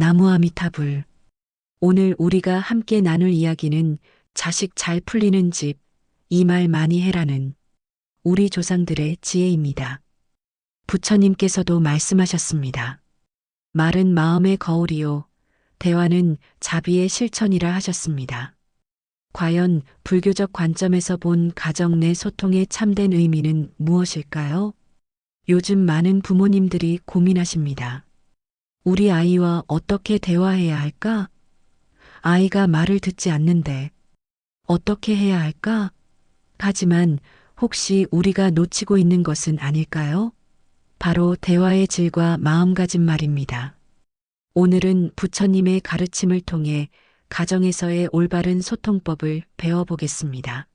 나무아미타불. 오늘 우리가 함께 나눌 이야기는 자식 잘 풀리는 집, 이 말 많이 해라는 우리 조상들의 지혜입니다. 부처님께서도 말씀하셨습니다. 말은 마음의 거울이요. 대화는 자비의 실천이라 하셨습니다. 과연 불교적 관점에서 본 가정 내 소통의 참된 의미는 무엇일까요? 요즘 많은 부모님들이 고민하십니다. 우리 아이와 어떻게 대화해야 할까? 아이가 말을 듣지 않는데 어떻게 해야 할까? 하지만 혹시 우리가 놓치고 있는 것은 아닐까요? 바로 대화의 질과 마음가짐 말입니다. 오늘은 부처님의 가르침을 통해 가정에서의 올바른 소통법을 배워보겠습니다.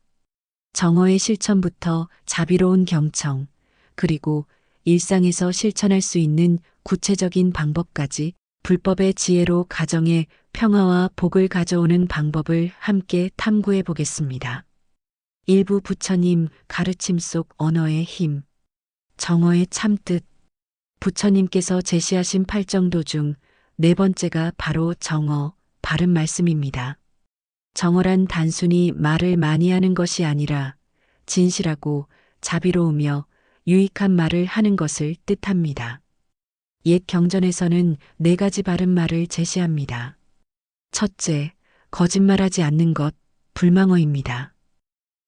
정어의 실천부터 자비로운 경청, 그리고 일상에서 실천할 수 있는 구체적인 방법까지 불법의 지혜로 가정에 평화와 복을 가져오는 방법을 함께 탐구해 보겠습니다. 일부 부처님 가르침 속 언어의 힘, 정어의 참뜻. 부처님께서 제시하신 팔정도 중 네 번째가 바로 정어, 바른 말씀입니다. 정어란 단순히 말을 많이 하는 것이 아니라 진실하고 자비로우며 유익한 말을 하는 것을 뜻합니다. 옛 경전에서는 네 가지 바른 말을 제시합니다. 첫째, 거짓말하지 않는 것, 불망어입니다.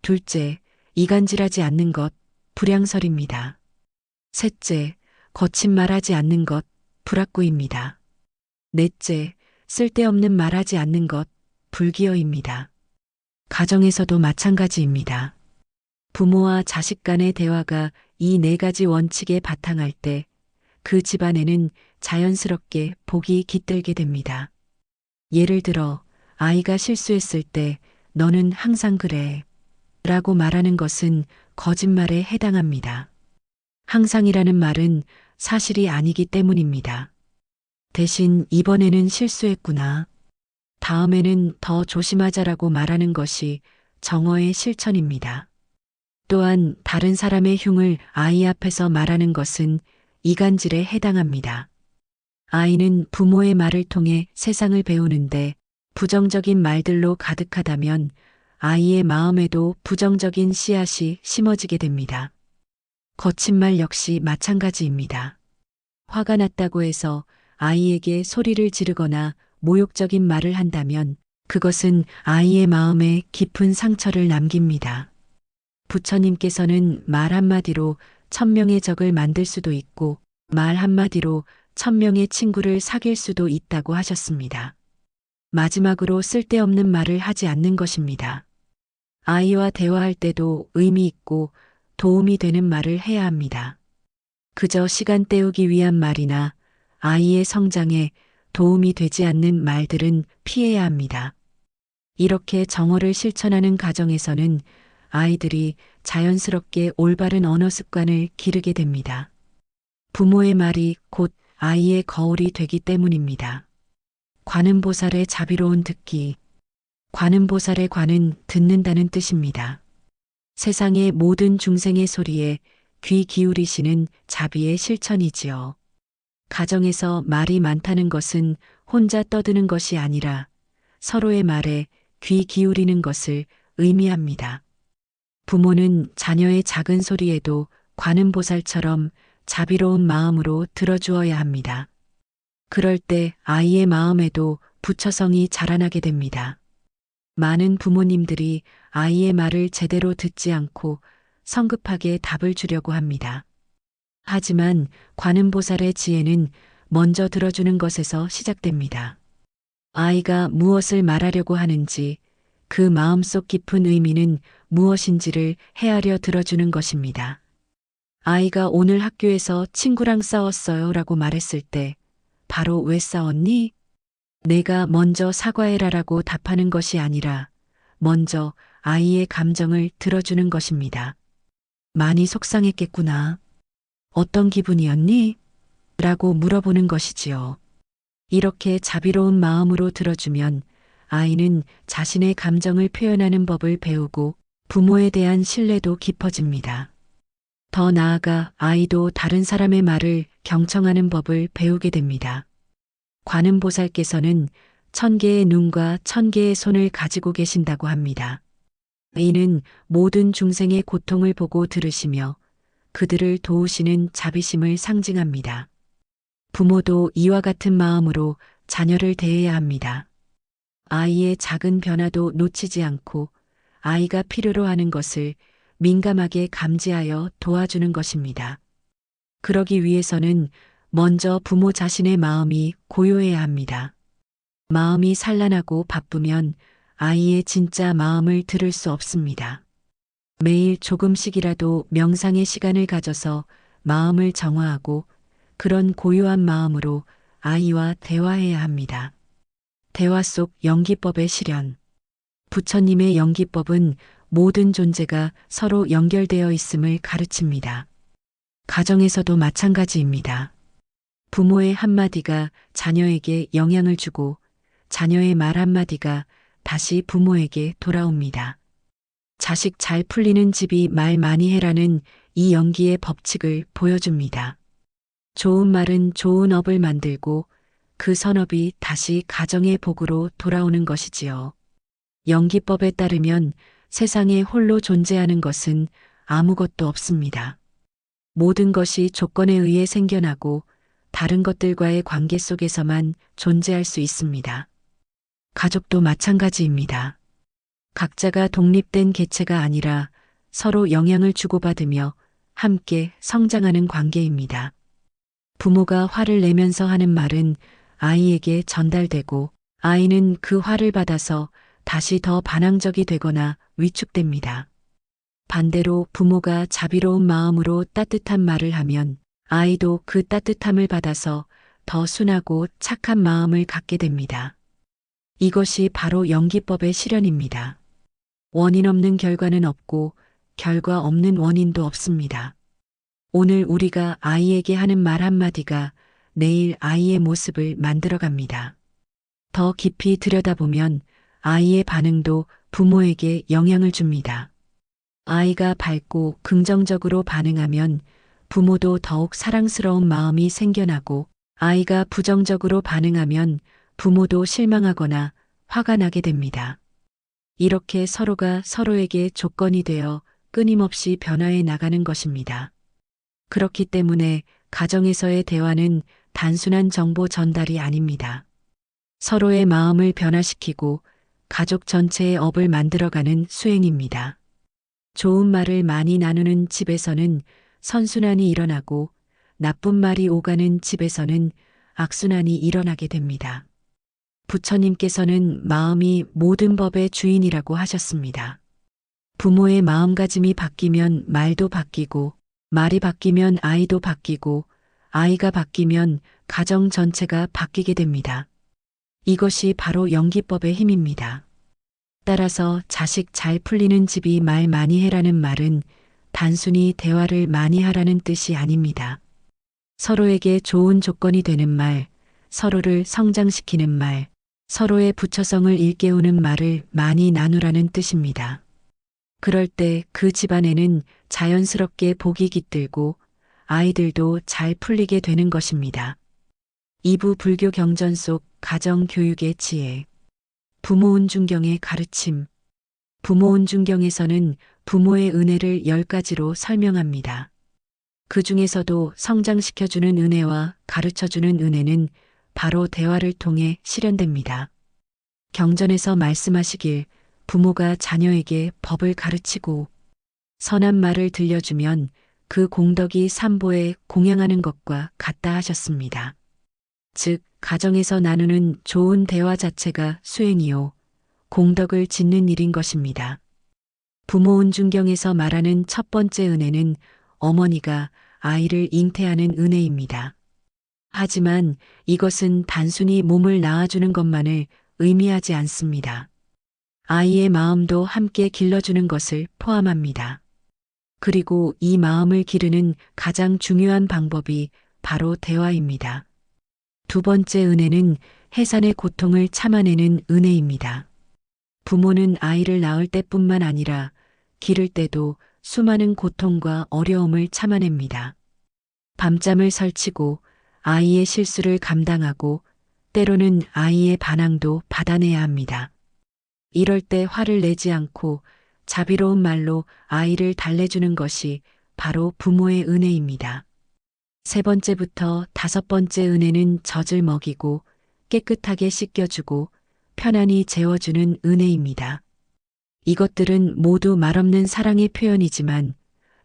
둘째, 이간질하지 않는 것, 불양설입니다. 셋째, 거친 말하지 않는 것, 불악구입니다. 넷째, 쓸데없는 말하지 않는 것, 불기어입니다. 가정에서도 마찬가지입니다. 부모와 자식 간의 대화가 이 네 가지 원칙에 바탕할 때 그 집안에는 자연스럽게 복이 깃들게 됩니다. 예를 들어 아이가 실수했을 때 너는 항상 그래 라고 말하는 것은 거짓말에 해당합니다. 항상이라는 말은 사실이 아니기 때문입니다. 대신 이번에는 실수했구나. 다음에는 더 조심하자라고 말하는 것이 정어의 실천입니다. 또한 다른 사람의 흉을 아이 앞에서 말하는 것은 이간질에 해당합니다. 아이는 부모의 말을 통해 세상을 배우는데 부정적인 말들로 가득하다면 아이의 마음에도 부정적인 씨앗이 심어지게 됩니다. 거친 말 역시 마찬가지입니다. 화가 났다고 해서 아이에게 소리를 지르거나 모욕적인 말을 한다면 그것은 아이의 마음에 깊은 상처를 남깁니다. 부처님께서는 말 한마디로 1000명의 적을 만들 수도 있고 말 한마디로 1000명의 친구를 사귈 수도 있다고 하셨습니다. 마지막으로 쓸데없는 말을 하지 않는 것입니다. 아이와 대화할 때도 의미 있고 도움이 되는 말을 해야 합니다. 그저 시간 때우기 위한 말이나 아이의 성장에 도움이 되지 않는 말들은 피해야 합니다. 이렇게 정어를 실천하는 가정에서는 아이들이 자연스럽게 올바른 언어 습관을 기르게 됩니다. 부모의 말이 곧 아이의 거울이 되기 때문입니다. 관음보살의 자비로운 듣기. 관음보살의 관은 듣는다는 뜻입니다. 세상의 모든 중생의 소리에 귀 기울이시는 자비의 실천이지요. 가정에서 말이 많다는 것은 혼자 떠드는 것이 아니라 서로의 말에 귀 기울이는 것을 의미합니다. 부모는 자녀의 작은 소리에도 관음보살처럼 자비로운 마음으로 들어주어야 합니다. 그럴 때 아이의 마음에도 부처성이 자라나게 됩니다. 많은 부모님들이 아이의 말을 제대로 듣지 않고 성급하게 답을 주려고 합니다. 하지만 관음보살의 지혜는 먼저 들어주는 것에서 시작됩니다. 아이가 무엇을 말하려고 하는지, 그 마음속 깊은 의미는 무엇인지를 헤아려 들어주는 것입니다. 아이가 오늘 학교에서 친구랑 싸웠어요 라고 말했을 때 바로 왜 싸웠니? 내가 먼저 사과해라라고 답하는 것이 아니라 먼저 아이의 감정을 들어주는 것입니다. 많이 속상했겠구나. 어떤 기분이었니? 라고 물어보는 것이지요. 이렇게 자비로운 마음으로 들어주면 아이는 자신의 감정을 표현하는 법을 배우고 부모에 대한 신뢰도 깊어집니다. 더 나아가 아이도 다른 사람의 말을 경청하는 법을 배우게 됩니다. 관음보살께서는 1000개의 눈과 1000개의 손을 가지고 계신다고 합니다. 이는 모든 중생의 고통을 보고 들으시며 그들을 도우시는 자비심을 상징합니다. 부모도 이와 같은 마음으로 자녀를 대해야 합니다. 아이의 작은 변화도 놓치지 않고 아이가 필요로 하는 것을 민감하게 감지하여 도와주는 것입니다. 그러기 위해서는 먼저 부모 자신의 마음이 고요해야 합니다. 마음이 산란하고 바쁘면 아이의 진짜 마음을 들을 수 없습니다. 매일 조금씩이라도 명상의 시간을 가져서 마음을 정화하고 그런 고요한 마음으로 아이와 대화해야 합니다. 대화 속 연기법의 실현. 부처님의 연기법은 모든 존재가 서로 연결되어 있음을 가르칩니다. 가정에서도 마찬가지입니다. 부모의 한마디가 자녀에게 영향을 주고 자녀의 말 한마디가 다시 부모에게 돌아옵니다. 자식 잘 풀리는 집이 말 많이 해라는 이 연기의 법칙을 보여줍니다. 좋은 말은 좋은 업을 만들고 그 선업이 다시 가정의 복으로 돌아오는 것이지요. 연기법에 따르면 세상에 홀로 존재하는 것은 아무것도 없습니다. 모든 것이 조건에 의해 생겨나고 다른 것들과의 관계 속에서만 존재할 수 있습니다. 가족도 마찬가지입니다. 각자가 독립된 개체가 아니라 서로 영향을 주고받으며 함께 성장하는 관계입니다. 부모가 화를 내면서 하는 말은 아이에게 전달되고 아이는 그 화를 받아서 다시 더 반항적이 되거나 위축됩니다. 반대로 부모가 자비로운 마음으로 따뜻한 말을 하면 아이도 그 따뜻함을 받아서 더 순하고 착한 마음을 갖게 됩니다. 이것이 바로 연기법의 실현입니다. 원인 없는 결과는 없고 결과 없는 원인도 없습니다. 오늘 우리가 아이에게 하는 말 한마디가 내일 아이의 모습을 만들어갑니다. 더 깊이 들여다보면 아이의 반응도 부모에게 영향을 줍니다. 아이가 밝고 긍정적으로 반응하면 부모도 더욱 사랑스러운 마음이 생겨나고 아이가 부정적으로 반응하면 부모도 실망하거나 화가 나게 됩니다. 이렇게 서로가 서로에게 조건이 되어 끊임없이 변화해 나가는 것입니다. 그렇기 때문에 가정에서의 대화는 단순한 정보 전달이 아닙니다. 서로의 마음을 변화시키고 가족 전체의 업을 만들어가는 수행입니다. 좋은 말을 많이 나누는 집에서는 선순환이 일어나고 나쁜 말이 오가는 집에서는 악순환이 일어나게 됩니다. 부처님께서는 마음이 모든 법의 주인이라고 하셨습니다. 부모의 마음가짐이 바뀌면 말도 바뀌고 말이 바뀌면 아이도 바뀌고 아이가 바뀌면 가정 전체가 바뀌게 됩니다. 이것이 바로 연기법의 힘입니다. 따라서 자식 잘 풀리는 집이 말 많이 해라는 말은 단순히 대화를 많이 하라는 뜻이 아닙니다. 서로에게 좋은 조건이 되는 말, 서로를 성장시키는 말, 서로의 부처성을 일깨우는 말을 많이 나누라는 뜻입니다. 그럴 때 그 집안에는 자연스럽게 복이 깃들고 아이들도 잘 풀리게 되는 것입니다. 2부 불교 경전 속 가정 교육의 지혜. 부모운 중경의 가르침. 부모운 중경에서는 부모의 은혜를 10가지로 설명합니다. 그 중에서도 성장시켜주는 은혜와 가르쳐주는 은혜는 바로 대화를 통해 실현됩니다. 경전에서 말씀하시길 부모가 자녀에게 법을 가르치고 선한 말을 들려주면 그 공덕이 삼보에 공양하는 것과 같다 하셨습니다. 즉, 가정에서 나누는 좋은 대화 자체가 수행이요, 공덕을 짓는 일인 것입니다. 부모운 중경에서 말하는 첫 번째 은혜는 어머니가 아이를 잉태하는 은혜입니다. 하지만 이것은 단순히 몸을 낳아주는 것만을 의미하지 않습니다. 아이의 마음도 함께 길러주는 것을 포함합니다. 그리고 이 마음을 기르는 가장 중요한 방법이 바로 대화입니다. 두 번째 은혜는 해산의 고통을 참아내는 은혜입니다. 부모는 아이를 낳을 때뿐만 아니라 기를 때도 수많은 고통과 어려움을 참아냅니다. 밤잠을 설치고 아이의 실수를 감당하고 때로는 아이의 반항도 받아내야 합니다. 이럴 때 화를 내지 않고 자비로운 말로 아이를 달래주는 것이 바로 부모의 은혜입니다. 세 번째부터 다섯 번째 은혜는 젖을 먹이고 깨끗하게 씻겨주고 편안히 재워주는 은혜입니다. 이것들은 모두 말없는 사랑의 표현이지만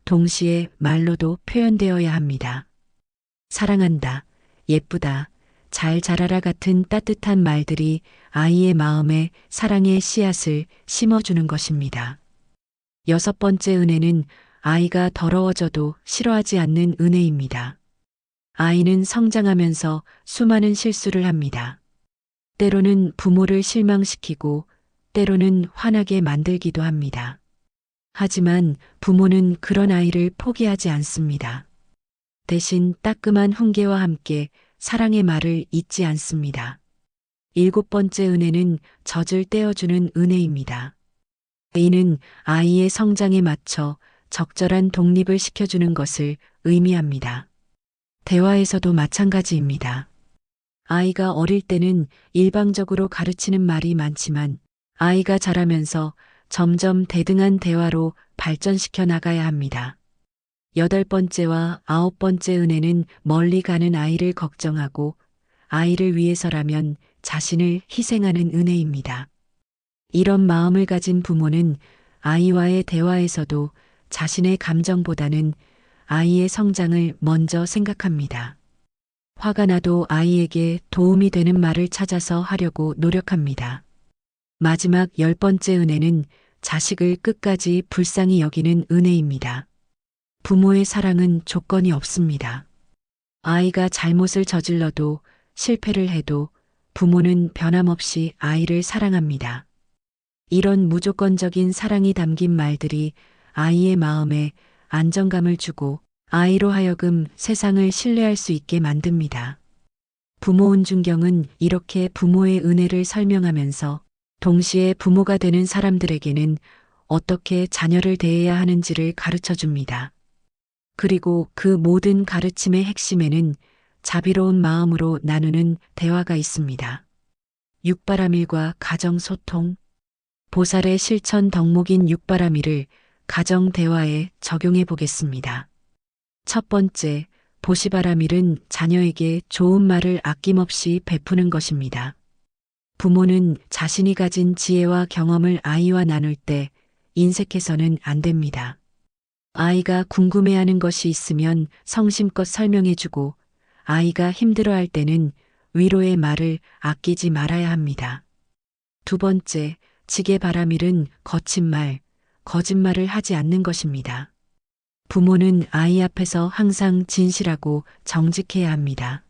동시에 말로도 표현되어야 합니다. 사랑한다, 예쁘다, 잘 자라라 같은 따뜻한 말들이 아이의 마음에 사랑의 씨앗을 심어주는 것입니다. 여섯 번째 은혜는 아이가 더러워져도 싫어하지 않는 은혜입니다. 아이는 성장하면서 수많은 실수를 합니다. 때로는 부모를 실망시키고 때로는 화나게 만들기도 합니다. 하지만 부모는 그런 아이를 포기하지 않습니다. 대신 따끔한 훈계와 함께 사랑의 말을 잊지 않습니다. 일곱 번째 은혜는 젖을 떼어주는 은혜입니다. 이는 아이의 성장에 맞춰 적절한 독립을 시켜주는 것을 의미합니다. 대화에서도 마찬가지입니다. 아이가 어릴 때는 일방적으로 가르치는 말이 많지만 아이가 자라면서 점점 대등한 대화로 발전시켜 나가야 합니다. 여덟 번째와 아홉 번째 은혜는 멀리 가는 아이를 걱정하고 아이를 위해서라면 자신을 희생하는 은혜입니다. 이런 마음을 가진 부모는 아이와의 대화에서도 자신의 감정보다는 아이의 성장을 먼저 생각합니다. 화가 나도 아이에게 도움이 되는 말을 찾아서 하려고 노력합니다. 마지막 열 번째 은혜는 자식을 끝까지 불쌍히 여기는 은혜입니다. 부모의 사랑은 조건이 없습니다. 아이가 잘못을 저질러도 실패를 해도 부모는 변함없이 아이를 사랑합니다. 이런 무조건적인 사랑이 담긴 말들이 아이의 마음에 안정감을 주고 아이로 하여금 세상을 신뢰할 수 있게 만듭니다. 부모 은준경은 이렇게 부모의 은혜를 설명하면서 동시에 부모가 되는 사람들에게는 어떻게 자녀를 대해야 하는지를 가르쳐 줍니다. 그리고 그 모든 가르침의 핵심에는 자비로운 마음으로 나누는 대화가 있습니다. 육바라밀과 가정소통. 보살의 실천 덕목인 육바라밀을 가정 대화에 적용해 보겠습니다. 첫 번째, 보시바라밀은 자녀에게 좋은 말을 아낌없이 베푸는 것입니다. 부모는 자신이 가진 지혜와 경험을 아이와 나눌 때 인색해서는 안 됩니다. 아이가 궁금해하는 것이 있으면 성심껏 설명해주고 아이가 힘들어할 때는 위로의 말을 아끼지 말아야 합니다. 두 번째, 지게바라밀은 거친 말, 거짓말을 하지 않는 것입니다. 부모는 아이 앞에서 항상 진실하고 정직해야 합니다.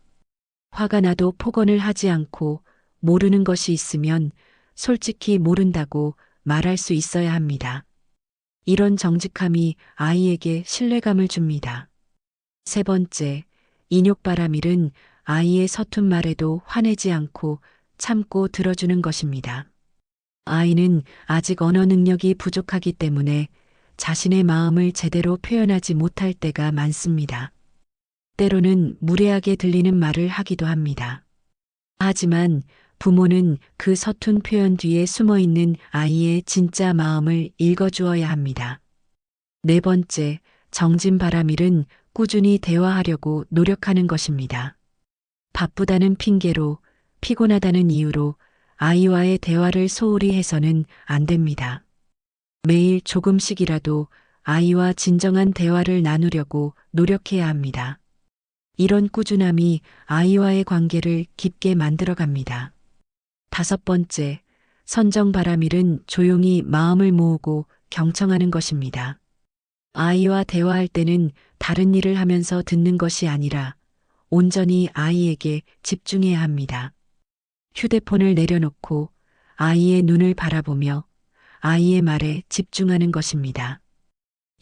화가 나도 폭언을 하지 않고 모르는 것이 있으면 솔직히 모른다고 말할 수 있어야 합니다. 이런 정직함이 아이에게 신뢰감을 줍니다. 세 번째, 인욕바라밀은 아이의 서툰 말에도 화내지 않고 참고 들어주는 것입니다. 아이는 아직 언어 능력이 부족하기 때문에 자신의 마음을 제대로 표현하지 못할 때가 많습니다. 때로는 무례하게 들리는 말을 하기도 합니다. 하지만 부모는 그 서툰 표현 뒤에 숨어 있는 아이의 진짜 마음을 읽어주어야 합니다. 네 번째, 정진바라밀은 꾸준히 대화하려고 노력하는 것입니다. 바쁘다는 핑계로, 피곤하다는 이유로 아이와의 대화를 소홀히 해서는 안 됩니다. 매일 조금씩이라도 아이와 진정한 대화를 나누려고 노력해야 합니다. 이런 꾸준함이 아이와의 관계를 깊게 만들어갑니다. 다섯 번째, 선정바라밀은 조용히 마음을 모으고 경청하는 것입니다. 아이와 대화할 때는 다른 일을 하면서 듣는 것이 아니라 온전히 아이에게 집중해야 합니다. 휴대폰을 내려놓고 아이의 눈을 바라보며 아이의 말에 집중하는 것입니다.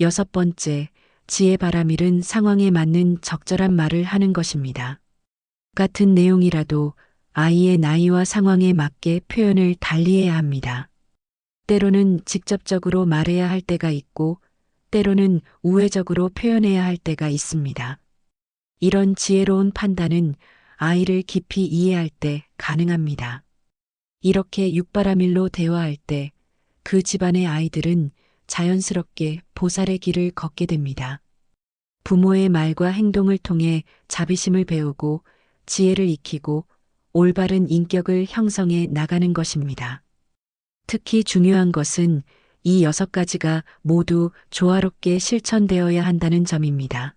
여섯 번째, 지혜바라밀은 상황에 맞는 적절한 말을 하는 것입니다. 같은 내용이라도 아이의 나이와 상황에 맞게 표현을 달리해야 합니다. 때로는 직접적으로 말해야 할 때가 있고 때로는 우회적으로 표현해야 할 때가 있습니다. 이런 지혜로운 판단은 아이를 깊이 이해할 때 가능합니다. 이렇게 육바라밀로 대화할 때 그 집안의 아이들은 자연스럽게 보살의 길을 걷게 됩니다. 부모의 말과 행동을 통해 자비심을 배우고 지혜를 익히고 올바른 인격을 형성해 나가는 것입니다. 특히 중요한 것은 이 6가지가 모두 조화롭게 실천되어야 한다는 점입니다.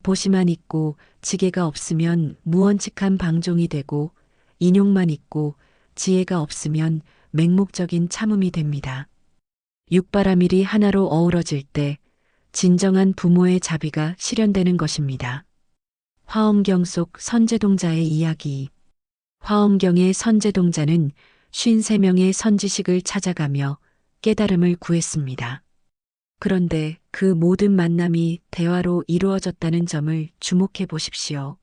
보시만 있고 지혜가 없으면 무언칙한 방종이 되고 인용만 있고 지혜가 없으면 맹목적인 참음이 됩니다. 육바라밀이 하나로 어우러질 때 진정한 부모의 자비가 실현되는 것입니다. 화엄경 속 선제동자의 이야기. 화엄경의 선제동자는 53명의 선지식을 찾아가며 깨달음을 구했습니다. 그런데 그 모든 만남이 대화로 이루어졌다는 점을 주목해 보십시오.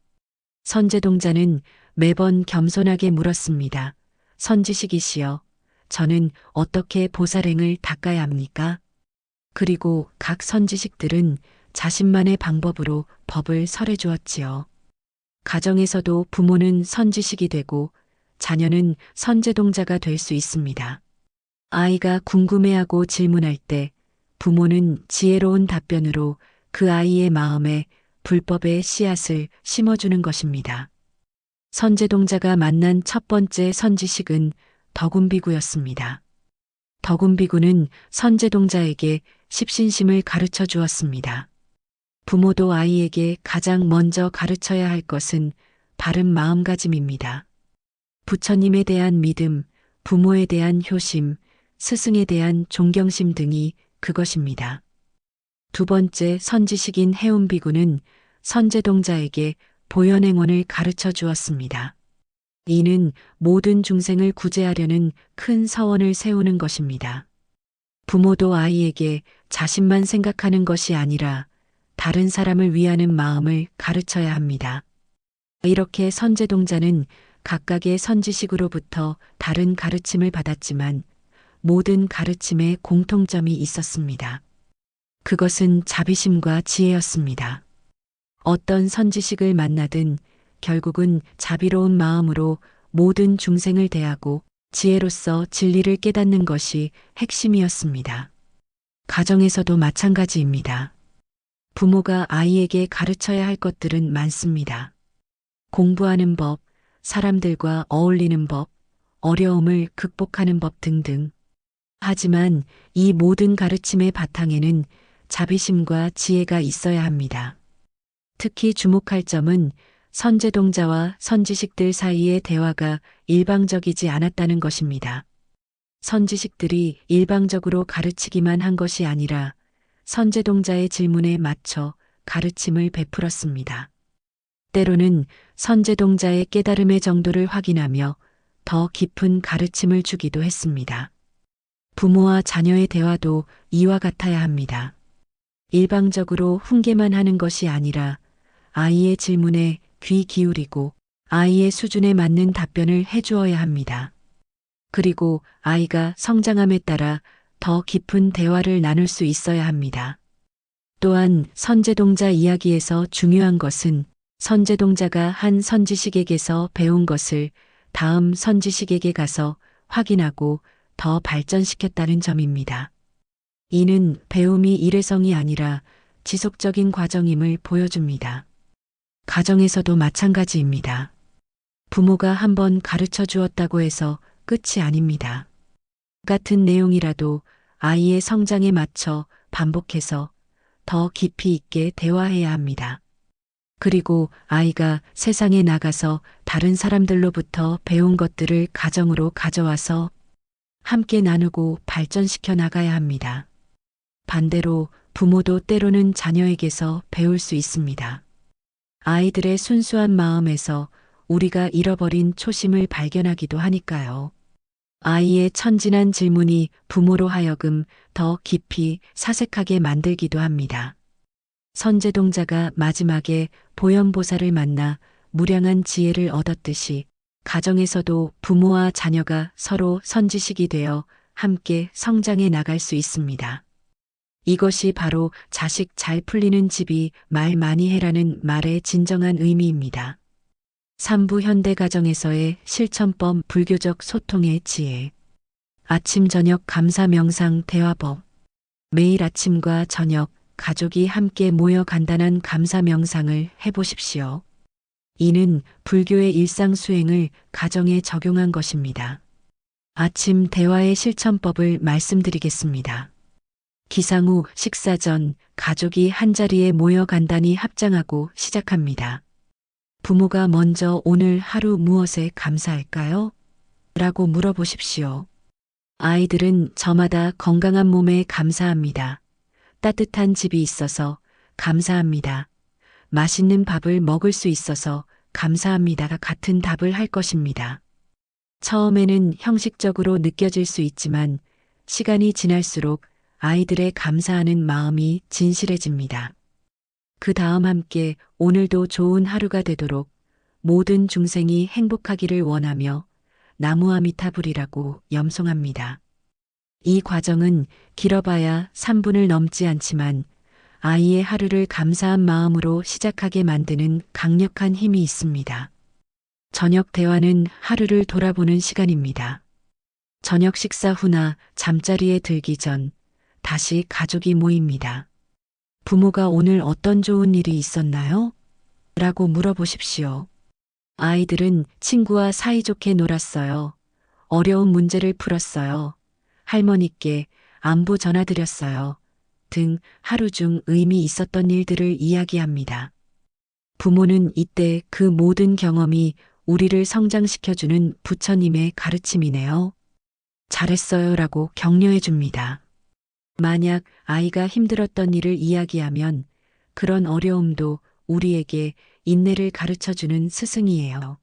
선제동자는 매번 겸손하게 물었습니다. 선지식이시여, 저는 어떻게 보살행을 닦아야 합니까? 그리고 각 선지식들은 자신만의 방법으로 법을 설해 주었지요. 가정에서도 부모는 선지식이 되고 자녀는 선제동자가 될 수 있습니다. 아이가 궁금해하고 질문할 때 부모는 지혜로운 답변으로 그 아이의 마음에 불법의 씨앗을 심어주는 것입니다. 선제동자가 만난 첫 번째 선지식은 덕운비구였습니다. 덕운비구는 선제동자에게 십신심을 가르쳐 주었습니다. 부모도 아이에게 가장 먼저 가르쳐야 할 것은 바른 마음가짐입니다. 부처님에 대한 믿음, 부모에 대한 효심, 스승에 대한 존경심 등이 그것입니다. 두 번째 선지식인 해운비구는 선제동자에게 보현행원을 가르쳐 주었습니다. 이는 모든 중생을 구제하려는 큰 서원을 세우는 것입니다. 부모도 아이에게 자신만 생각하는 것이 아니라 다른 사람을 위하는 마음을 가르쳐야 합니다. 이렇게 선제동자는 각각의 선지식으로부터 다른 가르침을 받았지만 모든 가르침에 공통점이 있었습니다. 그것은 자비심과 지혜였습니다. 어떤 선지식을 만나든 결국은 자비로운 마음으로 모든 중생을 대하고 지혜로서 진리를 깨닫는 것이 핵심이었습니다. 가정에서도 마찬가지입니다. 부모가 아이에게 가르쳐야 할 것들은 많습니다. 공부하는 법, 사람들과 어울리는 법, 어려움을 극복하는 법 등등. 하지만 이 모든 가르침의 바탕에는 자비심과 지혜가 있어야 합니다. 특히 주목할 점은 선제동자와 선지식들 사이의 대화가 일방적이지 않았다는 것입니다. 선지식들이 일방적으로 가르치기만 한 것이 아니라 선제동자의 질문에 맞춰 가르침을 베풀었습니다. 때로는 선제동자의 깨달음의 정도를 확인하며 더 깊은 가르침을 주기도 했습니다. 부모와 자녀의 대화도 이와 같아야 합니다. 일방적으로 훈계만 하는 것이 아니라 아이의 질문에 귀 기울이고 아이의 수준에 맞는 답변을 해주어야 합니다. 그리고 아이가 성장함에 따라 더 깊은 대화를 나눌 수 있어야 합니다. 또한 선제동자 이야기에서 중요한 것은 선제동자가 한 선지식에게서 배운 것을 다음 선지식에게 가서 확인하고 더 발전시켰다는 점입니다. 이는 배움이 일회성이 아니라 지속적인 과정임을 보여줍니다. 가정에서도 마찬가지입니다. 부모가 한번 가르쳐 주었다고 해서 끝이 아닙니다. 같은 내용이라도 아이의 성장에 맞춰 반복해서 더 깊이 있게 대화해야 합니다. 그리고 아이가 세상에 나가서 다른 사람들로부터 배운 것들을 가정으로 가져와서 함께 나누고 발전시켜 나가야 합니다. 반대로 부모도 때로는 자녀에게서 배울 수 있습니다. 아이들의 순수한 마음에서 우리가 잃어버린 초심을 발견하기도 하니까요. 아이의 천진한 질문이 부모로 하여금 더 깊이 사색하게 만들기도 합니다. 선제동자가 마지막에 보현보살을 만나 무량한 지혜를 얻었듯이 가정에서도 부모와 자녀가 서로 선지식이 되어 함께 성장해 나갈 수 있습니다. 이것이 바로 자식 잘 풀리는 집이 말 많이 해라는 말의 진정한 의미입니다. 삼부 현대가정에서의 실천법 불교적 소통의 지혜. 아침 저녁 감사 명상 대화법. 매일 아침과 저녁 가족이 함께 모여 간단한 감사 명상을 해보십시오. 이는 불교의 일상 수행을 가정에 적용한 것입니다. 아침 대화의 실천법을 말씀드리겠습니다. 기상 후 식사 전 가족이 한자리에 모여 간단히 합장하고 시작합니다. 부모가 먼저 오늘 하루 무엇에 감사할까요? 라고 물어보십시오. 아이들은 저마다 건강한 몸에 감사합니다. 따뜻한 집이 있어서 감사합니다. 맛있는 밥을 먹을 수 있어서 감사합니다가 같은 답을 할 것입니다. 처음에는 형식적으로 느껴질 수 있지만 시간이 지날수록 아이들의 감사하는 마음이 진실해집니다. 그 다음 함께 오늘도 좋은 하루가 되도록 모든 중생이 행복하기를 원하며 나무아미타불이라고 염송합니다. 이 과정은 길어봐야 3분을 넘지 않지만 아이의 하루를 감사한 마음으로 시작하게 만드는 강력한 힘이 있습니다. 저녁 대화는 하루를 돌아보는 시간입니다. 저녁 식사 후나 잠자리에 들기 전 다시 가족이 모입니다. 부모가 오늘 어떤 좋은 일이 있었나요? 라고 물어보십시오. 아이들은 친구와 사이좋게 놀았어요. 어려운 문제를 풀었어요. 할머니께 안부 전화드렸어요. 등 하루 중 의미 있었던 일들을 이야기합니다. 부모는 이때 그 모든 경험이 우리를 성장시켜주는 부처님의 가르침이네요. 잘했어요 라고 격려해 줍니다. 만약 아이가 힘들었던 일을 이야기하면 그런 어려움도 우리에게 인내를 가르쳐주는 스승이에요.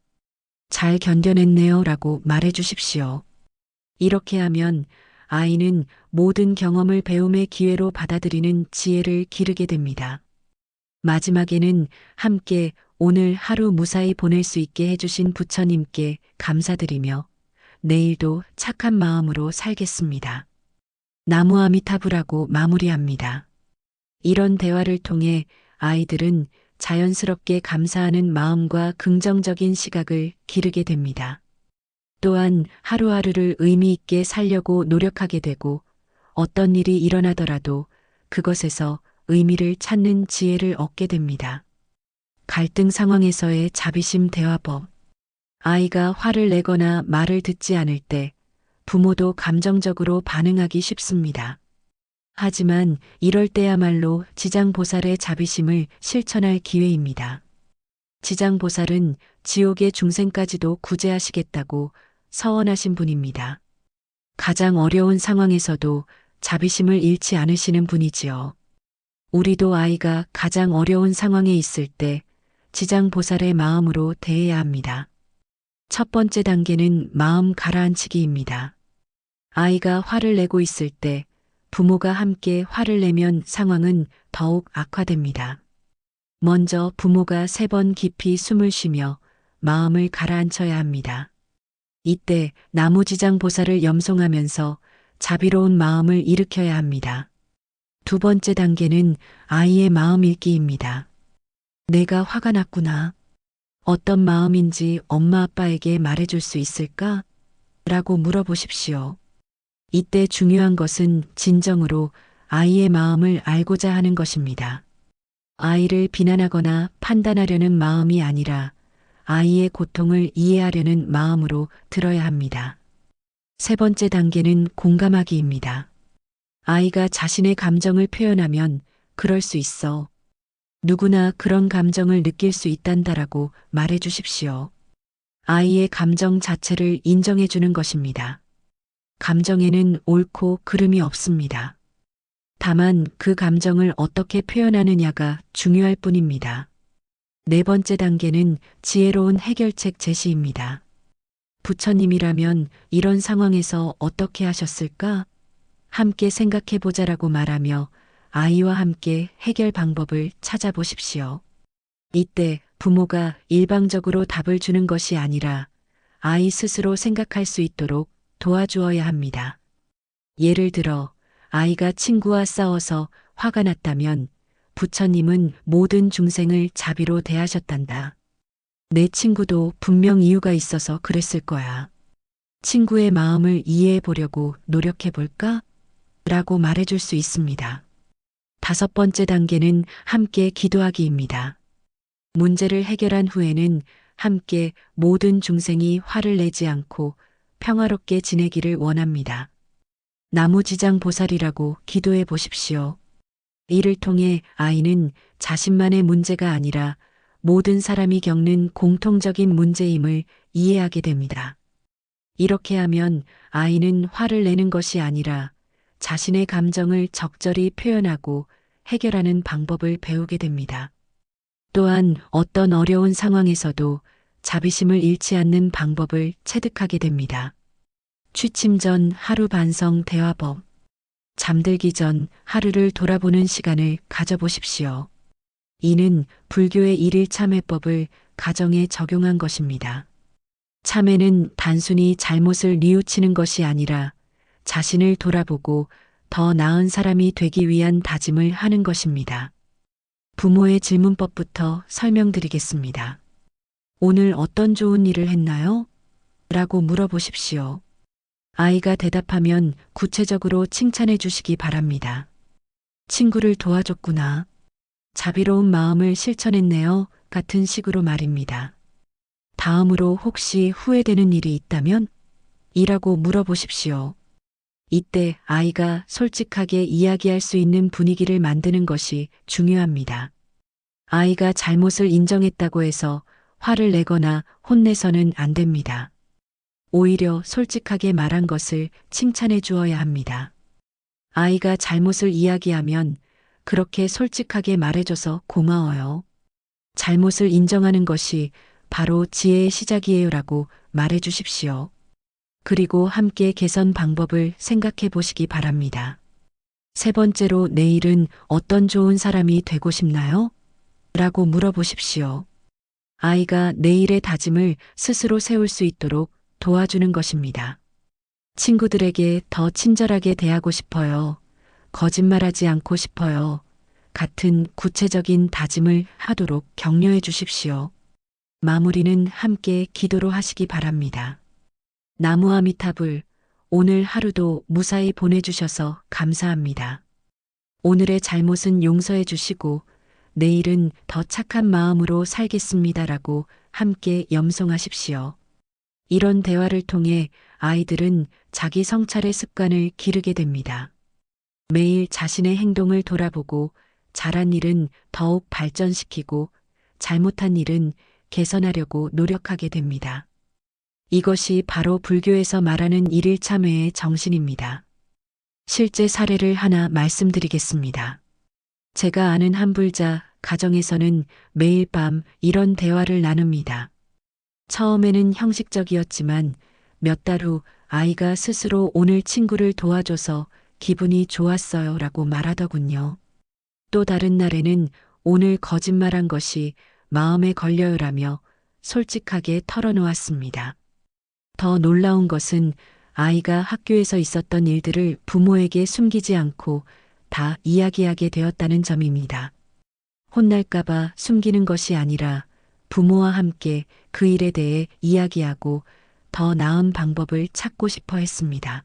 잘 견뎌냈네요 라고 말해 주십시오. 이렇게 하면 아이는 모든 경험을 배움의 기회로 받아들이는 지혜를 기르게 됩니다. 마지막에는 함께 오늘 하루 무사히 보낼 수 있게 해주신 부처님께 감사드리며 내일도 착한 마음으로 살겠습니다. 나무아미타불하고 마무리합니다. 이런 대화를 통해 아이들은 자연스럽게 감사하는 마음과 긍정적인 시각을 기르게 됩니다. 또한 하루하루를 의미 있게 살려고 노력하게 되고 어떤 일이 일어나더라도 그것에서 의미를 찾는 지혜를 얻게 됩니다. 갈등 상황에서의 자비심 대화법. 아이가 화를 내거나 말을 듣지 않을 때 부모도 감정적으로 반응하기 쉽습니다. 하지만 이럴 때야말로 지장보살의 자비심을 실천할 기회입니다. 지장보살은 지옥의 중생까지도 구제하시겠다고 서원하신 분입니다. 가장 어려운 상황에서도 자비심을 잃지 않으시는 분이지요. 우리도 아이가 가장 어려운 상황에 있을 때 지장보살의 마음으로 대해야 합니다. 첫 번째 단계는 마음 가라앉히기입니다. 아이가 화를 내고 있을 때 부모가 함께 화를 내면 상황은 더욱 악화됩니다. 먼저 부모가 3번 깊이 숨을 쉬며 마음을 가라앉혀야 합니다. 이때 나무지장보살을 염송하면서 자비로운 마음을 일으켜야 합니다. 두 번째 단계는 아이의 마음 읽기입니다. 내가 화가 났구나. 어떤 마음인지 엄마 아빠에게 말해줄 수 있을까? 라고 물어보십시오. 이때 중요한 것은 진정으로 아이의 마음을 알고자 하는 것입니다. 아이를 비난하거나 판단하려는 마음이 아니라 아이의 고통을 이해하려는 마음으로 들어야 합니다. 세 번째 단계는 공감하기입니다. 아이가 자신의 감정을 표현하면 그럴 수 있어. 누구나 그런 감정을 느낄 수 있단다라고 말해 주십시오. 아이의 감정 자체를 인정해 주는 것입니다. 감정에는 옳고 그름이 없습니다. 다만 그 감정을 어떻게 표현하느냐가 중요할 뿐입니다. 네 번째 단계는 지혜로운 해결책 제시입니다. 부처님이라면 이런 상황에서 어떻게 하셨을까? 함께 생각해 보자라고 말하며 아이와 함께 해결 방법을 찾아보십시오. 이때 부모가 일방적으로 답을 주는 것이 아니라 아이 스스로 생각할 수 있도록 도와주어야 합니다. 예를 들어 아이가 친구와 싸워서 화가 났다면 부처님은 모든 중생을 자비로 대하셨단다. 내 친구도 분명 이유가 있어서 그랬을 거야. 친구의 마음을 이해해 보려고 노력해 볼까? 라고 말해줄 수 있습니다. 5번째 단계는 함께 기도하기입니다. 문제를 해결한 후에는 함께 모든 중생이 화를 내지 않고 평화롭게 지내기를 원합니다. 나무지장 보살이라고 기도해 보십시오. 이를 통해 아이는 자신만의 문제가 아니라 모든 사람이 겪는 공통적인 문제임을 이해하게 됩니다. 이렇게 하면 아이는 화를 내는 것이 아니라 자신의 감정을 적절히 표현하고 해결하는 방법을 배우게 됩니다. 또한 어떤 어려운 상황에서도 자비심을 잃지 않는 방법을 체득하게 됩니다. 취침 전 하루 반성 대화법. 잠들기 전 하루를 돌아보는 시간을 가져보십시오. 이는 불교의 일일 참회법을 가정에 적용한 것입니다. 참회는 단순히 잘못을 뉘우치는 것이 아니라 자신을 돌아보고 더 나은 사람이 되기 위한 다짐을 하는 것입니다. 부모의 질문법부터 설명드리겠습니다. 오늘 어떤 좋은 일을 했나요? 라고 물어보십시오. 아이가 대답하면 구체적으로 칭찬해 주시기 바랍니다. 친구를 도와줬구나. 자비로운 마음을 실천했네요. 같은 식으로 말입니다. 다음으로 혹시 후회되는 일이 있다면? 이라고 물어보십시오. 이때 아이가 솔직하게 이야기할 수 있는 분위기를 만드는 것이 중요합니다. 아이가 잘못을 인정했다고 해서 화를 내거나 혼내서는 안 됩니다. 오히려 솔직하게 말한 것을 칭찬해 주어야 합니다. 아이가 잘못을 이야기하면 그렇게 솔직하게 말해줘서 고마워요. 잘못을 인정하는 것이 바로 지혜의 시작이에요라고 말해 주십시오. 그리고 함께 개선 방법을 생각해 보시기 바랍니다. 3번째로 내일은 어떤 좋은 사람이 되고 싶나요? 라고 물어보십시오. 아이가 내일의 다짐을 스스로 세울 수 있도록 도와주는 것입니다. 친구들에게 더 친절하게 대하고 싶어요. 거짓말하지 않고 싶어요. 같은 구체적인 다짐을 하도록 격려해 주십시오. 마무리는 함께 기도로 하시기 바랍니다. 나무 아미타불, 오늘 하루도 무사히 보내주셔서 감사합니다. 오늘의 잘못은 용서해 주시고 내일은 더 착한 마음으로 살겠습니다라고 함께 염송하십시오. 이런 대화를 통해 아이들은 자기 성찰의 습관을 기르게 됩니다. 매일 자신의 행동을 돌아보고 잘한 일은 더욱 발전시키고 잘못한 일은 개선하려고 노력하게 됩니다. 이것이 바로 불교에서 말하는 일일 참회의 정신입니다. 실제 사례를 하나 말씀드리겠습니다. 제가 아는 한 불자 가정에서는 매일 밤 이런 대화를 나눕니다. 처음에는 형식적이었지만 몇 달 후 아이가 스스로 오늘 친구를 도와줘서 기분이 좋았어요 라고 말하더군요. 또 다른 날에는 오늘 거짓말한 것이 마음에 걸려요라며 솔직하게 털어놓았습니다. 더 놀라운 것은 아이가 학교에서 있었던 일들을 부모에게 숨기지 않고 다 이야기하게 되었다는 점입니다. 혼날까봐 숨기는 것이 아니라 부모와 함께 그 일에 대해 이야기하고 더 나은 방법을 찾고 싶어 했습니다.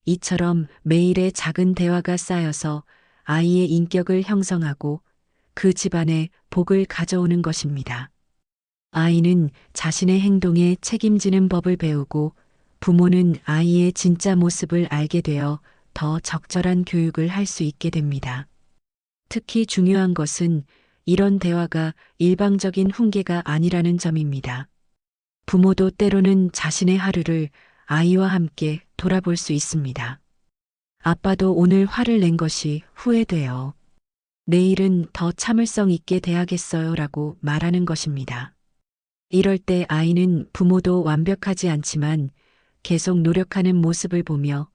이처럼 매일의 작은 대화가 쌓여서 아이의 인격을 형성하고 그 집안에 복을 가져오는 것입니다. 아이는 자신의 행동에 책임지는 법을 배우고 부모는 아이의 진짜 모습을 알게 되어 더 적절한 교육을 할 수 있게 됩니다. 특히 중요한 것은 이런 대화가 일방적인 훈계가 아니라는 점입니다. 부모도 때로는 자신의 하루를 아이와 함께 돌아볼 수 있습니다. 아빠도 오늘 화를 낸 것이 후회돼요. 내일은 더 참을성 있게 대하겠어요 라고 말하는 것입니다. 이럴 때 아이는 부모도 완벽하지 않지만 계속 노력하는 모습을 보며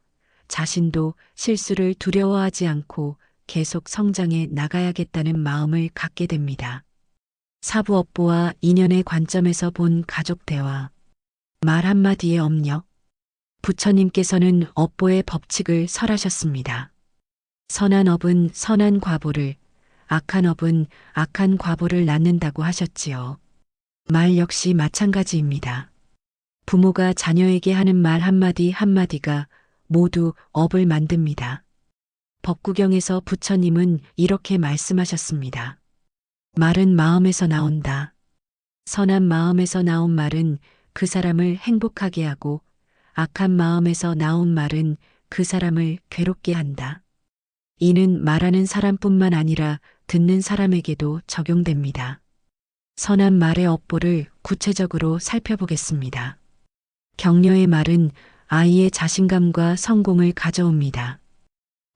자신도 실수를 두려워하지 않고 계속 성장해 나가야겠다는 마음을 갖게 됩니다. 사부업보와 인연의 관점에서 본 가족 대화. 말 한마디의 업력. 부처님께서는 업보의 법칙을 설하셨습니다. 선한 업은 선한 과보를, 악한 업은 악한 과보를 낳는다고 하셨지요. 말 역시 마찬가지입니다. 부모가 자녀에게 하는 말 한마디 한마디가 모두 업을 만듭니다. 법구경에서 부처님은 이렇게 말씀하셨습니다. 말은 마음에서 나온다. 선한 마음에서 나온 말은 그 사람을 행복하게 하고 악한 마음에서 나온 말은 그 사람을 괴롭게 한다. 이는 말하는 사람뿐만 아니라 듣는 사람에게도 적용됩니다. 선한 말의 업보를 구체적으로 살펴보겠습니다. 격려의 말은 아이의 자신감과 성공을 가져옵니다.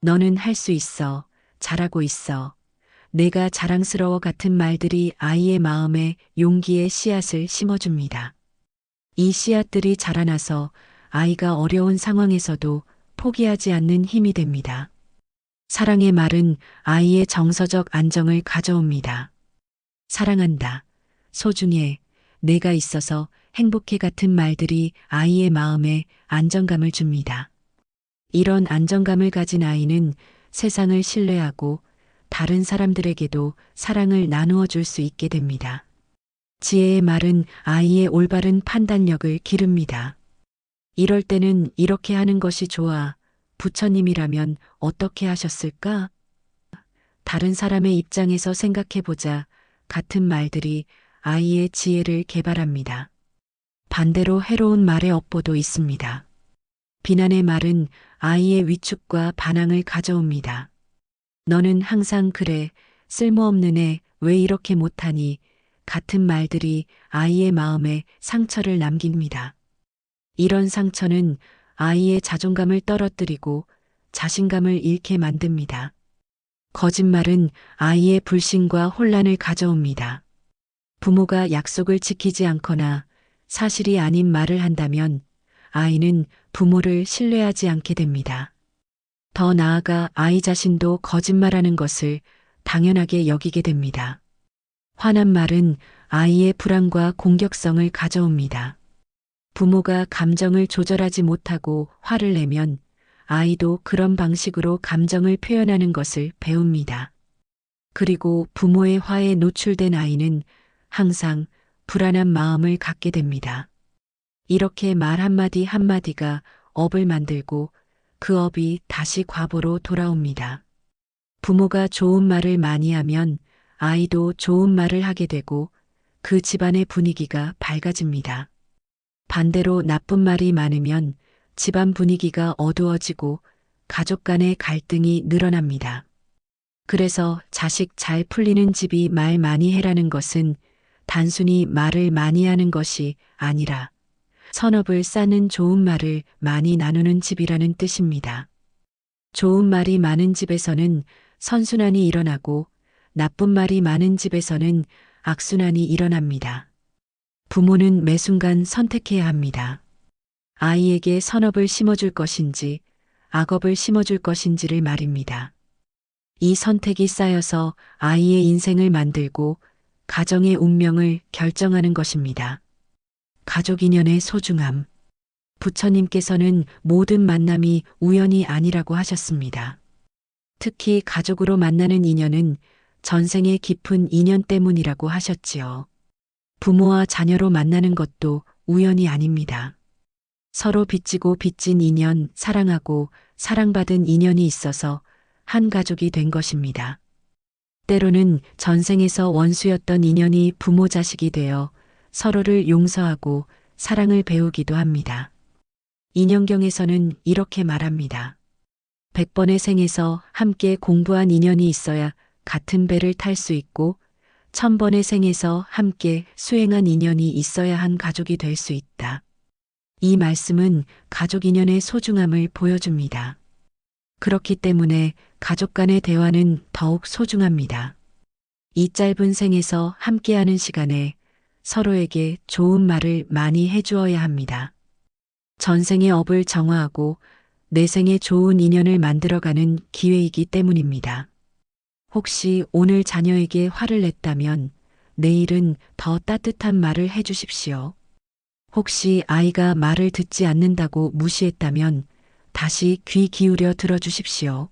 너는 할 수 있어. 잘하고 있어. 내가 자랑스러워 같은 말들이 아이의 마음에 용기의 씨앗을 심어줍니다. 이 씨앗들이 자라나서 아이가 어려운 상황에서도 포기하지 않는 힘이 됩니다. 사랑의 말은 아이의 정서적 안정을 가져옵니다. 사랑한다. 소중해. 내가 있어서 행복해 같은 말들이 아이의 마음에 안정감을 줍니다. 이런 안정감을 가진 아이는 세상을 신뢰하고 다른 사람들에게도 사랑을 나누어 줄 수 있게 됩니다. 지혜의 말은 아이의 올바른 판단력을 기릅니다. 이럴 때는 이렇게 하는 것이 좋아. 부처님이라면 어떻게 하셨을까? 다른 사람의 입장에서 생각해보자. 같은 말들이 아이의 지혜를 개발합니다. 반대로 해로운 말의 업보도 있습니다. 비난의 말은 아이의 위축과 반항을 가져옵니다. 너는 항상 그래. 쓸모없는 애. 왜 이렇게 못하니? 같은 말들이 아이의 마음에 상처를 남깁니다. 이런 상처는 아이의 자존감을 떨어뜨리고 자신감을 잃게 만듭니다. 거짓말은 아이의 불신과 혼란을 가져옵니다. 부모가 약속을 지키지 않거나 사실이 아닌 말을 한다면 아이는 부모를 신뢰하지 않게 됩니다. 더 나아가 아이 자신도 거짓말하는 것을 당연하게 여기게 됩니다. 화난 말은 아이의 불안과 공격성을 가져옵니다. 부모가 감정을 조절하지 못하고 화를 내면 아이도 그런 방식으로 감정을 표현하는 것을 배웁니다. 그리고 부모의 화에 노출된 아이는 항상 불안한 마음을 갖게 됩니다. 이렇게 말 한마디 한마디가 업을 만들고 그 업이 다시 과보로 돌아옵니다. 부모가 좋은 말을 많이 하면 아이도 좋은 말을 하게 되고 그 집안의 분위기가 밝아집니다. 반대로 나쁜 말이 많으면 집안 분위기가 어두워지고 가족 간의 갈등이 늘어납니다. 그래서 자식 잘 풀리는 집이 말 많이 해라는 것은 단순히 말을 많이 하는 것이 아니라 선업을 쌓는 좋은 말을 많이 나누는 집이라는 뜻입니다. 좋은 말이 많은 집에서는 선순환이 일어나고 나쁜 말이 많은 집에서는 악순환이 일어납니다. 부모는 매 순간 선택해야 합니다. 아이에게 선업을 심어줄 것인지 악업을 심어줄 것인지를 말입니다. 이 선택이 쌓여서 아이의 인생을 만들고 가정의 운명을 결정하는 것입니다. 가족 인연의 소중함. 부처님께서는 모든 만남이 우연이 아니라고 하셨습니다. 특히 가족으로 만나는 인연은 전생의 깊은 인연 때문이라고 하셨지요. 부모와 자녀로 만나는 것도 우연이 아닙니다. 서로 빚지고 빚진 인연, 사랑하고 사랑받은 인연이 있어서 한 가족이 된 것입니다. 때로는 전생에서 원수였던 인연이 부모 자식이 되어 서로를 용서하고 사랑을 배우기도 합니다. 인연경에서는 이렇게 말합니다. 100번의 생에서 함께 공부한 인연이 있어야 같은 배를 탈 수 있고 1000번의 생에서 함께 수행한 인연이 있어야 한 가족이 될 수 있다. 이 말씀은 가족 인연의 소중함을 보여줍니다. 그렇기 때문에 가족 간의 대화는 더욱 소중합니다. 이 짧은 생에서 함께하는 시간에 서로에게 좋은 말을 많이 해주어야 합니다. 전생의 업을 정화하고 내생에 좋은 인연을 만들어가는 기회이기 때문입니다. 혹시 오늘 자녀에게 화를 냈다면 내일은 더 따뜻한 말을 해주십시오. 혹시 아이가 말을 듣지 않는다고 무시했다면 다시 귀 기울여 들어주십시오.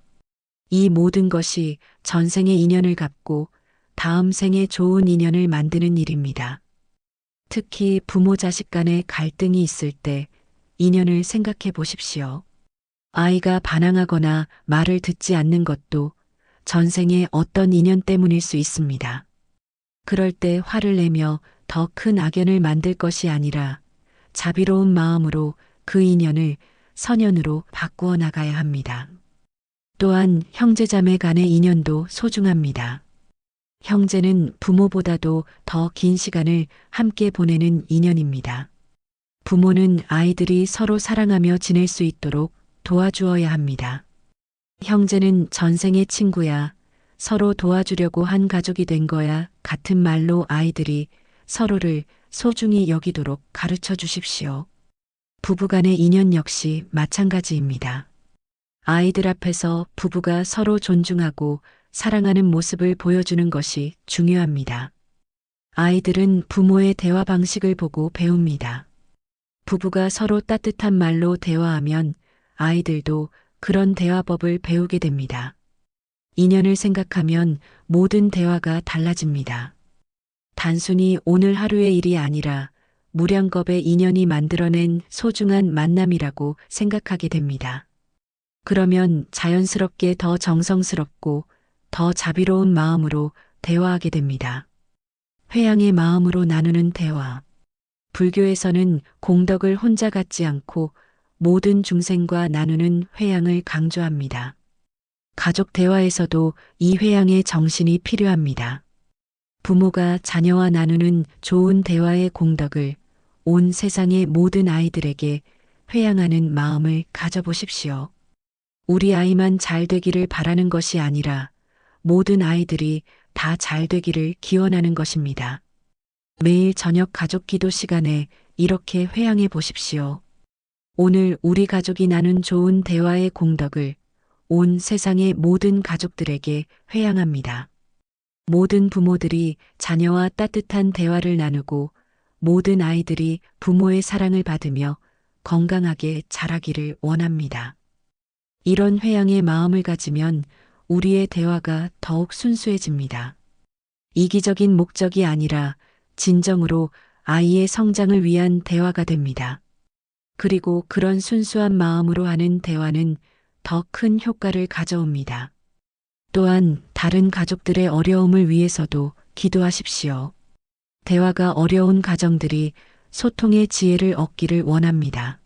이 모든 것이 전생의 인연을 갚고 다음 생에 좋은 인연을 만드는 일입니다. 특히 부모 자식 간의 갈등이 있을 때 인연을 생각해 보십시오. 아이가 반항하거나 말을 듣지 않는 것도 전생의 어떤 인연 때문일 수 있습니다. 그럴 때 화를 내며 더 큰 악연을 만들 것이 아니라 자비로운 마음으로 그 인연을 선연으로 바꾸어 나가야 합니다. 또한 형제자매 간의 인연도 소중합니다. 형제는 부모보다도 더 긴 시간을 함께 보내는 인연입니다. 부모는 아이들이 서로 사랑하며 지낼 수 있도록 도와주어야 합니다. 형제는 전생의 친구야, 서로 도와주려고 한 가족이 된 거야 같은 말로 아이들이 서로를 소중히 여기도록 가르쳐 주십시오. 부부간의 인연 역시 마찬가지입니다. 아이들 앞에서 부부가 서로 존중하고 사랑하는 모습을 보여주는 것이 중요합니다. 아이들은 부모의 대화 방식을 보고 배웁니다. 부부가 서로 따뜻한 말로 대화하면 아이들도 그런 대화법을 배우게 됩니다. 인연을 생각하면 모든 대화가 달라집니다. 단순히 오늘 하루의 일이 아니라 무량겁의 인연이 만들어낸 소중한 만남이라고 생각하게 됩니다. 그러면 자연스럽게 더 정성스럽고 더 자비로운 마음으로 대화하게 됩니다. 회양의 마음으로 나누는 대화. 불교에서는 공덕을 혼자 갖지 않고 모든 중생과 나누는 회양을 강조합니다. 가족 대화에서도 이 회양의 정신이 필요합니다. 부모가 자녀와 나누는 좋은 대화의 공덕을 온 세상의 모든 아이들에게 회양하는 마음을 가져보십시오. 우리 아이만 잘 되기를 바라는 것이 아니라 모든 아이들이 다 잘 되기를 기원하는 것입니다. 매일 저녁 가족 기도 시간에 이렇게 회양해 보십시오. 오늘 우리 가족이 나눈 좋은 대화의 공덕을 온 세상의 모든 가족들에게 회양합니다. 모든 부모들이 자녀와 따뜻한 대화를 나누고 모든 아이들이 부모의 사랑을 받으며 건강하게 자라기를 원합니다. 이런 회양의 마음을 가지면 우리의 대화가 더욱 순수해집니다. 이기적인 목적이 아니라 진정으로 아이의 성장을 위한 대화가 됩니다. 그리고 그런 순수한 마음으로 하는 대화는 더 큰 효과를 가져옵니다. 또한 다른 가족들의 어려움을 위해서도 기도하십시오. 대화가 어려운 가정들이 소통의 지혜를 얻기를 원합니다.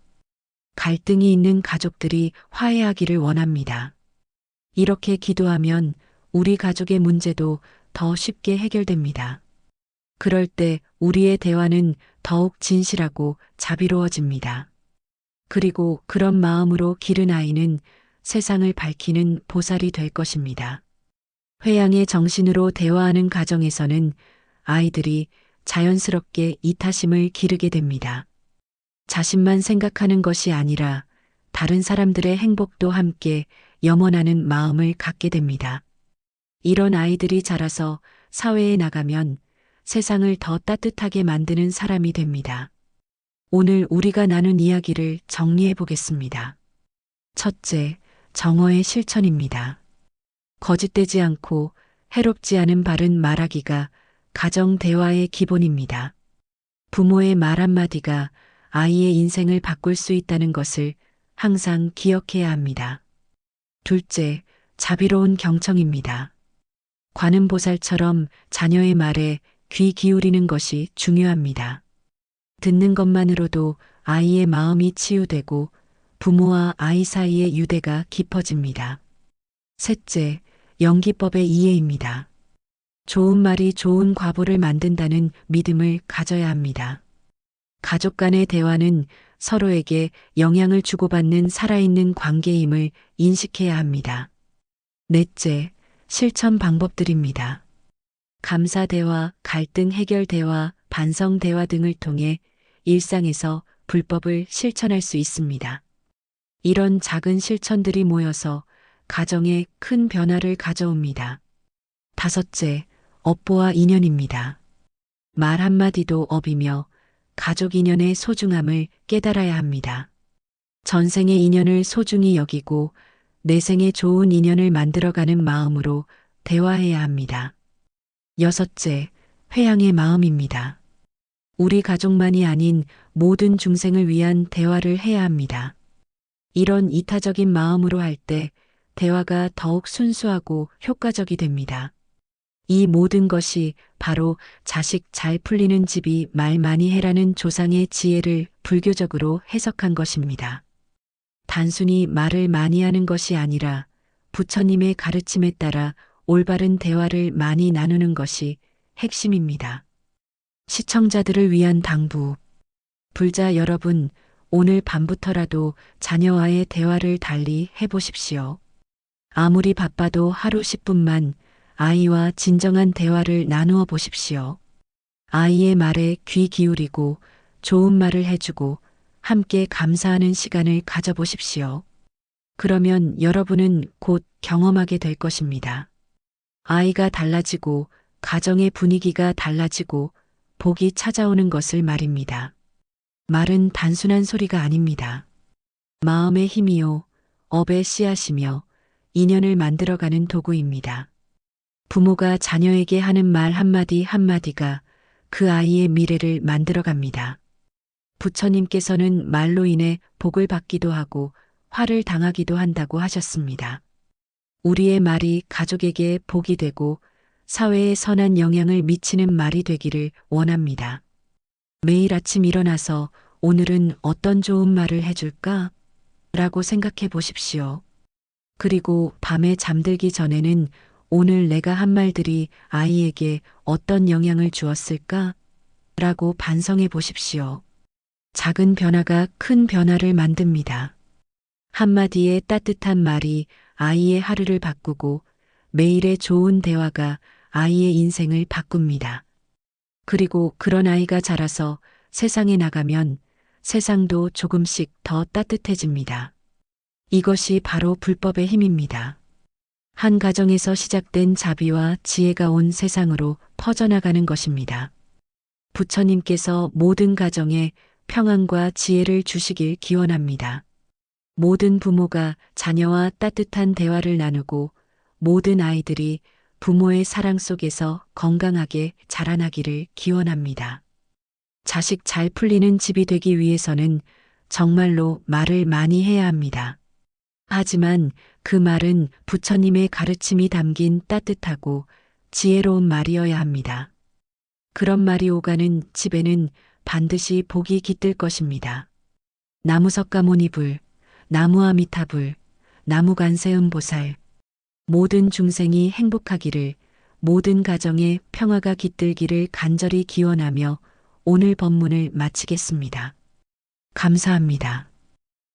갈등이 있는 가족들이 화해하기를 원합니다. 이렇게 기도하면 우리 가족의 문제도 더 쉽게 해결됩니다. 그럴 때 우리의 대화는 더욱 진실하고 자비로워집니다. 그리고 그런 마음으로 기른 아이는 세상을 밝히는 보살이 될 것입니다. 회양의 정신으로 대화하는 가정에서는 아이들이 자연스럽게 이타심을 기르게 됩니다. 자신만 생각하는 것이 아니라 다른 사람들의 행복도 함께 염원하는 마음을 갖게 됩니다. 이런 아이들이 자라서 사회에 나가면 세상을 더 따뜻하게 만드는 사람이 됩니다. 오늘 우리가 나눈 이야기를 정리해 보겠습니다. 첫째, 정어의 실천입니다. 거짓되지 않고 해롭지 않은 바른 말하기가 가정 대화의 기본입니다. 부모의 말 한마디가 아이의 인생을 바꿀 수 있다는 것을 항상 기억해야 합니다. 둘째, 자비로운 경청입니다. 관음보살처럼 자녀의 말에 귀 기울이는 것이 중요합니다. 듣는 것만으로도 아이의 마음이 치유되고 부모와 아이 사이의 유대가 깊어집니다. 셋째, 연기법의 이해입니다. 좋은 말이 좋은 과보를 만든다는 믿음을 가져야 합니다. 가족 간의 대화는 서로에게 영향을 주고받는 살아있는 관계임을 인식해야 합니다. 넷째, 실천 방법들입니다. 감사 대화, 갈등 해결 대화, 반성 대화 등을 통해 일상에서 불법을 실천할 수 있습니다. 이런 작은 실천들이 모여서 가정에 큰 변화를 가져옵니다. 다섯째, 업보와 인연입니다. 말 한마디도 업이며 가족 인연의 소중함을 깨달아야 합니다. 전생의 인연을 소중히 여기고 내생에 좋은 인연을 만들어가는 마음으로 대화해야 합니다. 여섯째, 회양의 마음입니다. 우리 가족만이 아닌 모든 중생을 위한 대화를 해야 합니다. 이런 이타적인 마음으로 할 때 대화가 더욱 순수하고 효과적이 됩니다. 이 모든 것이 바로 자식 잘 풀리는 집이 말 많이 해라는 조상의 지혜를 불교적으로 해석한 것입니다. 단순히 말을 많이 하는 것이 아니라 부처님의 가르침에 따라 올바른 대화를 많이 나누는 것이 핵심입니다. 시청자들을 위한 당부. 불자 여러분, 오늘 밤부터라도 자녀와의 대화를 달리 해보십시오. 아무리 바빠도 하루 10분만 아이와 진정한 대화를 나누어 보십시오. 아이의 말에 귀 기울이고 좋은 말을 해주고 함께 감사하는 시간을 가져보십시오. 그러면 여러분은 곧 경험하게 될 것입니다. 아이가 달라지고 가정의 분위기가 달라지고 복이 찾아오는 것을 말입니다. 말은 단순한 소리가 아닙니다. 마음의 힘이요, 업의 씨앗이며 인연을 만들어가는 도구입니다. 부모가 자녀에게 하는 말 한마디 한마디가 그 아이의 미래를 만들어갑니다. 부처님께서는 말로 인해 복을 받기도 하고 화를 당하기도 한다고 하셨습니다. 우리의 말이 가족에게 복이 되고 사회에 선한 영향을 미치는 말이 되기를 원합니다. 매일 아침 일어나서 오늘은 어떤 좋은 말을 해줄까? 라고 생각해 보십시오. 그리고 밤에 잠들기 전에는 오늘 내가 한 말들이 아이에게 어떤 영향을 주었을까? 라고 반성해 보십시오. 작은 변화가 큰 변화를 만듭니다. 한마디의 따뜻한 말이 아이의 하루를 바꾸고 매일의 좋은 대화가 아이의 인생을 바꿉니다. 그리고 그런 아이가 자라서 세상에 나가면 세상도 조금씩 더 따뜻해집니다. 이것이 바로 불법의 힘입니다. 한 가정에서 시작된 자비와 지혜가 온 세상으로 퍼져나가는 것입니다. 부처님께서 모든 가정에 평안과 지혜를 주시길 기원합니다. 모든 부모가 자녀와 따뜻한 대화를 나누고 모든 아이들이 부모의 사랑 속에서 건강하게 자라나기를 기원합니다. 자식 잘 풀리는 집이 되기 위해서는 정말로 말을 많이 해야 합니다. 하지만 그 말은 부처님의 가르침이 담긴 따뜻하고 지혜로운 말이어야 합니다. 그런 말이 오가는 집에는 반드시 복이 깃들 것입니다. 나무석가모니불, 나무아미타불, 나무관세음보살, 모든 중생이 행복하기를, 모든 가정에 평화가 깃들기를 간절히 기원하며 오늘 법문을 마치겠습니다. 감사합니다.